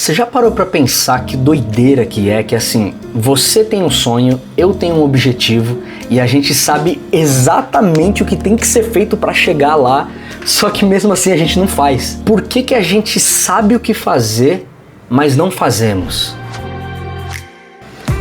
Você já parou pra pensar que doideira que é que assim, você tem um sonho, eu tenho um objetivo e a gente sabe exatamente o que tem que ser feito pra chegar lá, só que mesmo assim a gente não faz. Por que que a gente sabe o que fazer, mas não fazemos?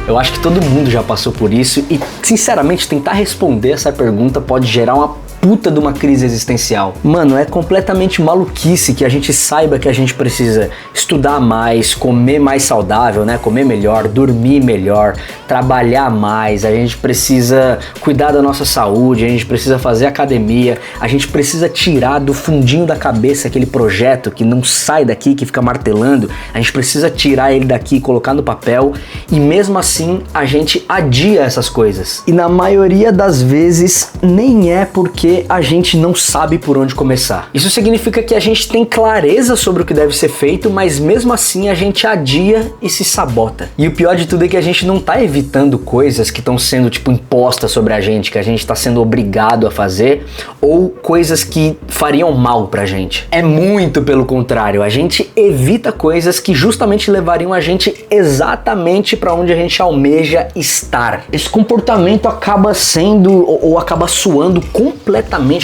Eu acho que todo mundo já passou por isso e, sinceramente, tentar responder essa pergunta pode gerar uma puta de uma crise existencial. Mano, é completamente maluquice que a gente saiba que a gente precisa estudar mais, comer mais saudável, né? Comer melhor, dormir melhor, trabalhar mais, a gente precisa cuidar da nossa saúde, a gente precisa fazer academia, a gente precisa tirar do fundinho da cabeça aquele projeto que não sai daqui, que fica martelando, a gente precisa tirar ele daqui e colocar no papel e mesmo assim a gente adia essas coisas. E na maioria das vezes nem é porque a gente não sabe por onde começar. Isso significa que a gente tem clareza sobre o que deve ser feito, mas mesmo assim a gente adia e se sabota. E o pior de tudo é que a gente não tá evitando coisas que estão sendo tipo impostas sobre a gente, que a gente tá sendo obrigado a fazer, ou coisas que fariam mal pra gente. É muito pelo contrário, a gente evita coisas que justamente levariam a gente exatamente para onde a gente almeja estar. Esse comportamento acaba sendo ou acaba soando completamente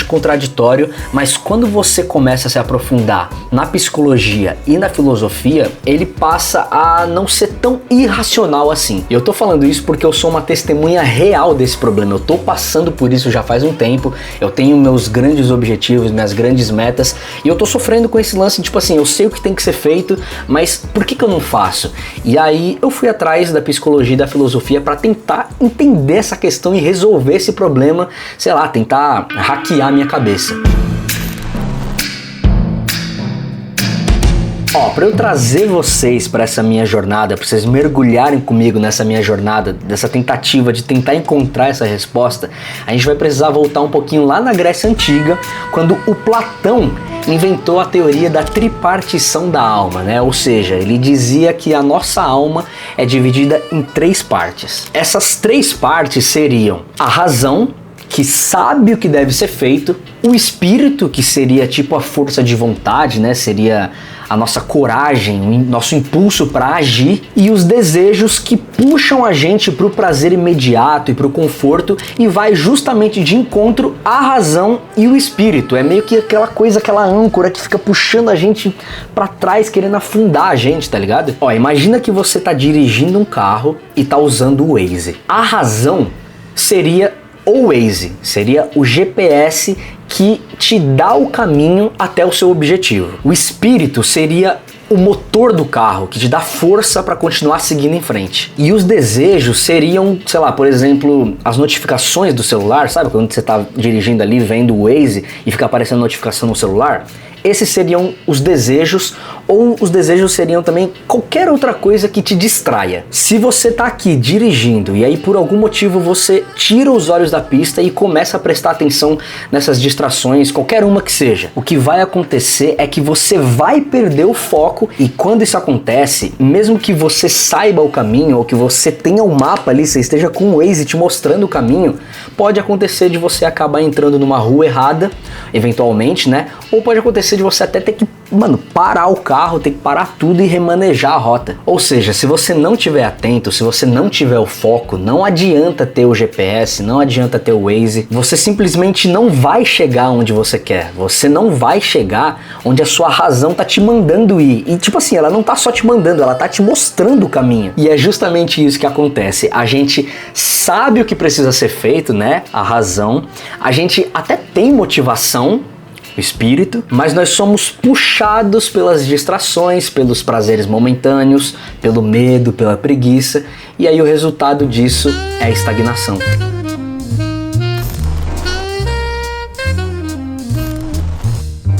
contraditório, mas quando você começa a se aprofundar na psicologia e na filosofia, ele passa a não ser tão irracional assim. E eu tô falando isso porque eu sou uma testemunha real desse problema. Eu tô passando por isso já faz um tempo, eu tenho meus grandes objetivos, minhas grandes metas, e eu tô sofrendo com esse lance, tipo assim, eu sei o que tem que ser feito, mas por que eu não faço? E aí eu fui atrás da psicologia e da filosofia para tentar entender essa questão e resolver esse problema, sei lá, tentar hackear minha cabeça. Ó, para eu trazer vocês para essa minha jornada, para vocês mergulharem comigo nessa minha jornada, dessa tentativa de tentar encontrar essa resposta, a gente vai precisar voltar um pouquinho lá na Grécia Antiga, quando o Platão inventou a teoria da tripartição da alma, né? Ou seja, ele dizia que a nossa alma é dividida em 3 partes. Essas 3 partes seriam a razão, que sabe o que deve ser feito, o espírito, que seria tipo a força de vontade, né? Seria a nossa coragem, o nosso impulso para agir, e os desejos que puxam a gente para o prazer imediato e para o conforto e vai justamente de encontro à razão e o espírito. É meio que aquela coisa, aquela âncora que fica puxando a gente para trás, querendo afundar a gente, tá ligado? Ó, imagina que você tá dirigindo um carro e tá usando o Waze. A razão seria o Waze, seria o GPS que te dá o caminho até o seu objetivo. O espírito seria o motor do carro, que te dá força para continuar seguindo em frente. E os desejos seriam, sei lá, por exemplo, as notificações do celular, sabe? Quando você tá dirigindo ali, vendo o Waze e fica aparecendo notificação no celular. Esses seriam os desejos, ou os desejos seriam também qualquer outra coisa que te distraia. Se você tá aqui dirigindo e aí por algum motivo você tira os olhos da pista e começa a prestar atenção nessas distrações, qualquer uma que seja, o que vai acontecer é que você vai perder o foco, e quando isso acontece, mesmo que você saiba o caminho ou que você tenha um mapa ali, você esteja com o Waze te mostrando o caminho, pode acontecer de você acabar entrando numa rua errada, eventualmente, né? Ou pode acontecer de você até ter que, parar o carro, ter que parar tudo e remanejar a rota. Ou seja, se você não estiver atento, se você não tiver o foco, não adianta ter o GPS, não adianta ter o Waze, você simplesmente não vai chegar onde você quer, você não vai chegar onde a sua razão tá te mandando ir. E tipo assim, ela não tá só te mandando, ela tá te mostrando o caminho. E é justamente isso que acontece. A gente sabe o que precisa ser feito, né? A razão. A gente até tem motivação, o espírito, mas nós somos puxados pelas distrações, pelos prazeres momentâneos, pelo medo, pela preguiça, e aí o resultado disso é a estagnação.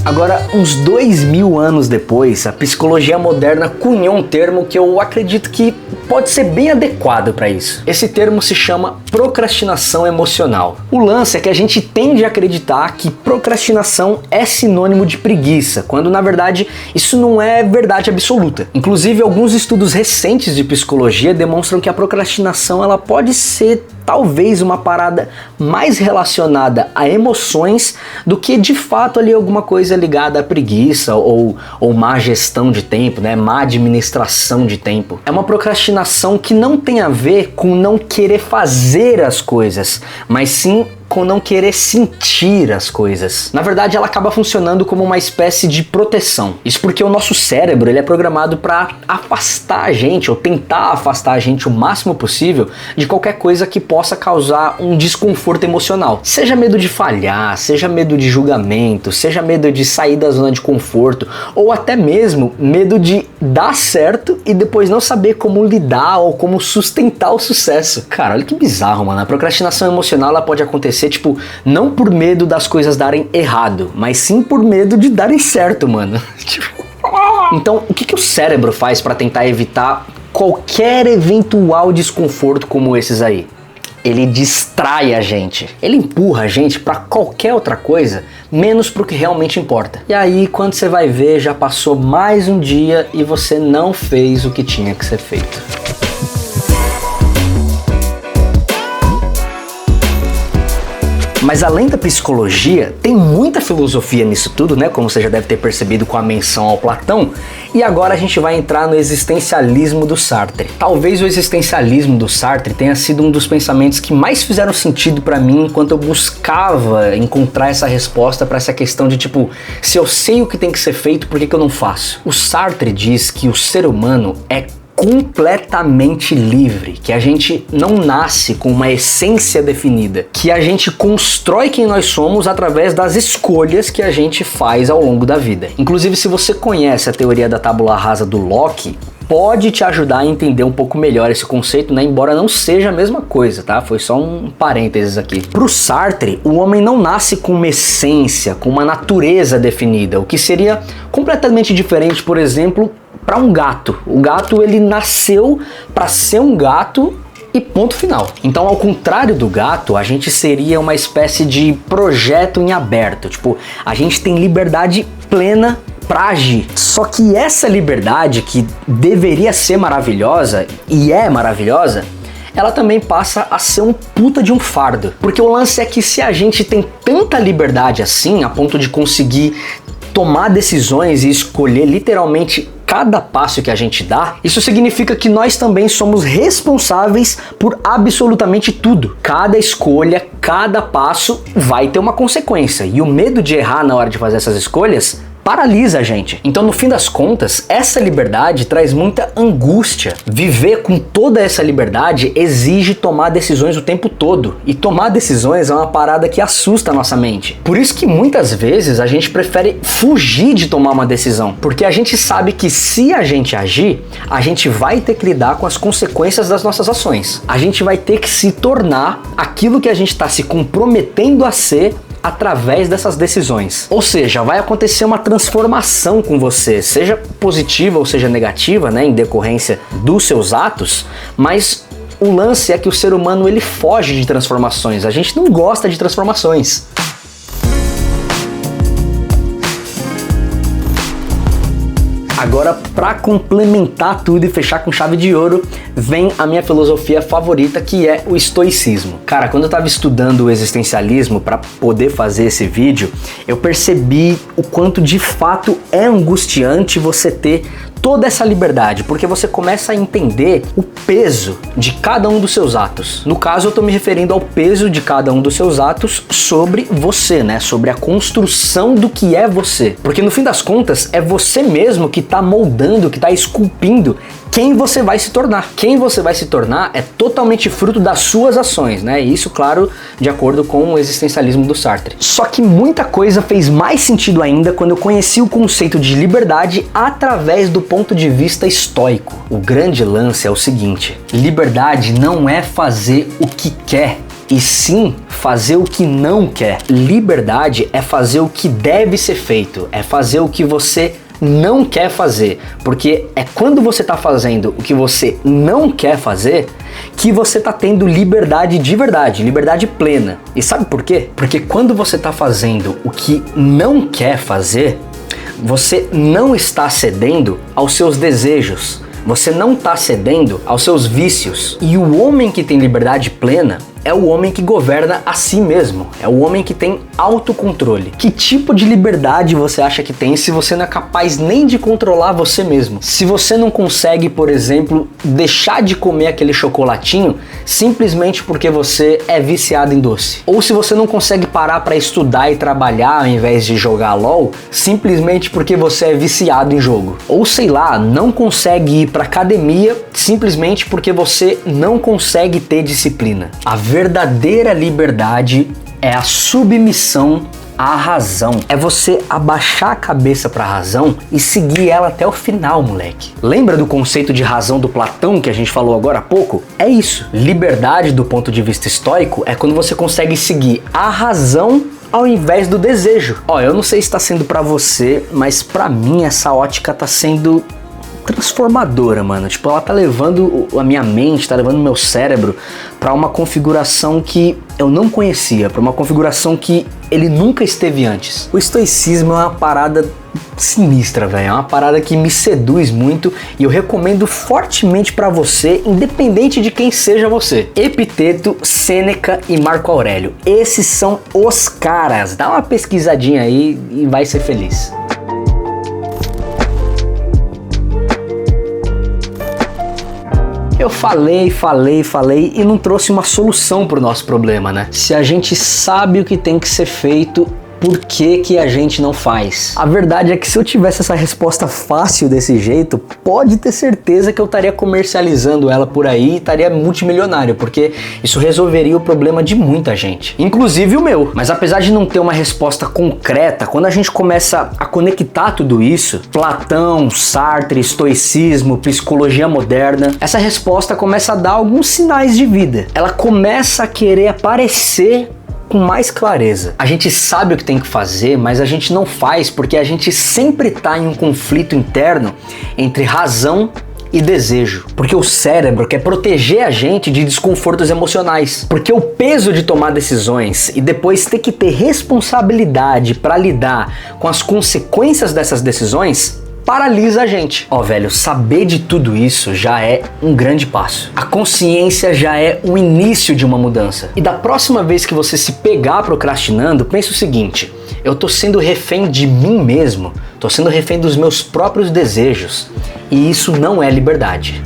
Agora, uns 2000 anos depois, a psicologia moderna cunhou um termo que eu acredito que pode ser bem adequado para isso. Esse termo se chama procrastinação emocional. O lance é que a gente tende a acreditar que procrastinação é sinônimo de preguiça, quando na verdade isso não é verdade absoluta. Inclusive, alguns estudos recentes de psicologia demonstram que a procrastinação ela pode ser talvez uma parada mais relacionada a emoções do que de fato ali alguma coisa ligada à preguiça ou má gestão de tempo, né? Má administração de tempo. É uma procrastinação que não tem a ver com não querer fazer as coisas, mas sim com não querer sentir as coisas. Na verdade, ela acaba funcionando como uma espécie de proteção. Isso porque o nosso cérebro ele é programado para afastar a gente, ou tentar afastar a gente o máximo possível de qualquer coisa que possa causar um desconforto emocional. Seja medo de falhar, seja medo de julgamento, seja medo de sair da zona de conforto, ou até mesmo medo de dar certo e depois não saber como lidar ou como sustentar o sucesso. Cara, olha que bizarro, mano. A procrastinação emocional ela pode acontecer tipo, não por medo das coisas darem errado, mas sim por medo de darem certo, mano. Então, o que o cérebro faz para tentar evitar qualquer eventual desconforto como esses aí? Ele distrai a gente, ele empurra a gente para qualquer outra coisa, menos pro que realmente importa. E aí, quando você vai ver, já passou mais um dia e você não fez o que tinha que ser feito. Mas além da psicologia, tem muita filosofia nisso tudo, né? Como você já deve ter percebido com a menção ao Platão. E agora a gente vai entrar no existencialismo do Sartre. Talvez o existencialismo do Sartre tenha sido um dos pensamentos que mais fizeram sentido pra mim enquanto eu buscava encontrar essa resposta pra essa questão de tipo, se eu sei o que tem que ser feito, por que eu não faço? O Sartre diz que o ser humano é completamente livre, que a gente não nasce com uma essência definida, que a gente constrói quem nós somos através das escolhas que a gente faz ao longo da vida. Inclusive, se você conhece a teoria da tábula rasa do Locke, pode te ajudar a entender um pouco melhor esse conceito, né? Embora não seja a mesma coisa, tá? Foi só um parênteses aqui. Pro Sartre, o homem não nasce com uma essência, com uma natureza definida, o que seria completamente diferente, por exemplo, para um gato. O gato ele nasceu para ser um gato e ponto final. Então, ao contrário do gato, a gente seria uma espécie de projeto em aberto. Tipo, a gente tem liberdade plena para agir. Só que essa liberdade que deveria ser maravilhosa e é maravilhosa, ela também passa a ser um puta de um fardo. Porque o lance é que se a gente tem tanta liberdade assim, a ponto de conseguir tomar decisões e escolher literalmente cada passo que a gente dá, isso significa que nós também somos responsáveis por absolutamente tudo. Cada escolha, cada passo vai ter uma consequência. E o medo de errar na hora de fazer essas escolhas paralisa a gente. Então, no fim das contas, essa liberdade traz muita angústia. Viver com toda essa liberdade exige tomar decisões o tempo todo. E tomar decisões é uma parada que assusta a nossa mente. Por isso que muitas vezes a gente prefere fugir de tomar uma decisão. Porque a gente sabe que se a gente agir, a gente vai ter que lidar com as consequências das nossas ações. A gente vai ter que se tornar aquilo que a gente está se comprometendo a ser através dessas decisões. Ou seja, vai acontecer uma transformação com você, seja positiva ou seja negativa, né, em decorrência dos seus atos, mas o lance é que o ser humano ele foge de transformações, a gente não gosta de transformações. Agora, para complementar tudo e fechar com chave de ouro, vem a minha filosofia favorita, que é o estoicismo. Cara, quando eu tava estudando o existencialismo para poder fazer esse vídeo, eu percebi o quanto de fato é angustiante você ter toda essa liberdade, porque você começa a entender o peso de cada um dos seus atos. No caso, eu tô me referindo ao peso de cada um dos seus atos sobre você, né? Sobre a construção do que é você. Porque no fim das contas, é você mesmo que tá moldando, que tá esculpindo quem você vai se tornar. Quem você vai se tornar é totalmente fruto das suas ações, né? E isso, claro, de acordo com o existencialismo do Sartre. Só que muita coisa fez mais sentido ainda quando eu conheci o conceito de liberdade através do ponto de vista estoico. O grande lance é o seguinte: liberdade não é fazer o que quer, e sim fazer o que não quer. Liberdade é fazer o que deve ser feito, é fazer o que você não quer fazer, porque é quando você está fazendo o que você não quer fazer que você está tendo liberdade de verdade, liberdade plena. E sabe por quê? Porque quando você está fazendo o que não quer fazer, você não está cedendo aos seus desejos, você não está cedendo aos seus vícios. E o homem que tem liberdade plena é o homem que governa a si mesmo, é o homem que tem autocontrole. Que tipo de liberdade você acha que tem se você não é capaz nem de controlar você mesmo? Se você não consegue, por exemplo, deixar de comer aquele chocolatinho simplesmente porque você é viciado em doce. Ou se você não consegue parar para estudar e trabalhar ao invés de jogar LOL simplesmente porque você é viciado em jogo. Ou sei lá, não consegue ir para academia simplesmente porque você não consegue ter disciplina. A verdadeira liberdade é a submissão à razão. É você abaixar a cabeça para a razão e seguir ela até o final, moleque. Lembra do conceito de razão do Platão que a gente falou agora há pouco? É isso. Liberdade do ponto de vista estoico é quando você consegue seguir a razão ao invés do desejo. Ó, eu não sei se está sendo para você, mas para mim essa ótica tá sendo transformadora, mano. Tipo, ela tá levando a minha mente, tá levando o meu cérebro para uma configuração que eu não conhecia, para uma configuração que ele nunca esteve antes. O estoicismo é uma parada sinistra, velho. É uma parada que me seduz muito e eu recomendo fortemente para você, independente de quem seja você. Epiteto, Sêneca e Marco Aurélio. Esses são os caras. Dá uma pesquisadinha aí e vai ser feliz. Eu falei e não trouxe uma solução pro nosso problema, né? Se a gente sabe o que tem que ser feito, por que a gente não faz? A verdade é que se eu tivesse essa resposta fácil desse jeito, pode ter certeza que eu estaria comercializando ela por aí e estaria multimilionário, porque isso resolveria o problema de muita gente, inclusive o meu. Mas apesar de não ter uma resposta concreta, quando a gente começa a conectar tudo isso, Platão, Sartre, estoicismo, psicologia moderna, essa resposta começa a dar alguns sinais de vida. Ela começa a querer aparecer com mais clareza. A gente sabe o que tem que fazer, mas a gente não faz porque a gente sempre está em um conflito interno entre razão e desejo. Porque o cérebro quer proteger a gente de desconfortos emocionais. Porque o peso de tomar decisões e depois ter que ter responsabilidade para lidar com as consequências dessas decisões paralisa a gente. Ó, velho, saber de tudo isso já é um grande passo. A consciência já é o início de uma mudança. E da próxima vez que você se pegar procrastinando, pense o seguinte: eu tô sendo refém de mim mesmo, tô sendo refém dos meus próprios desejos. E isso não é liberdade.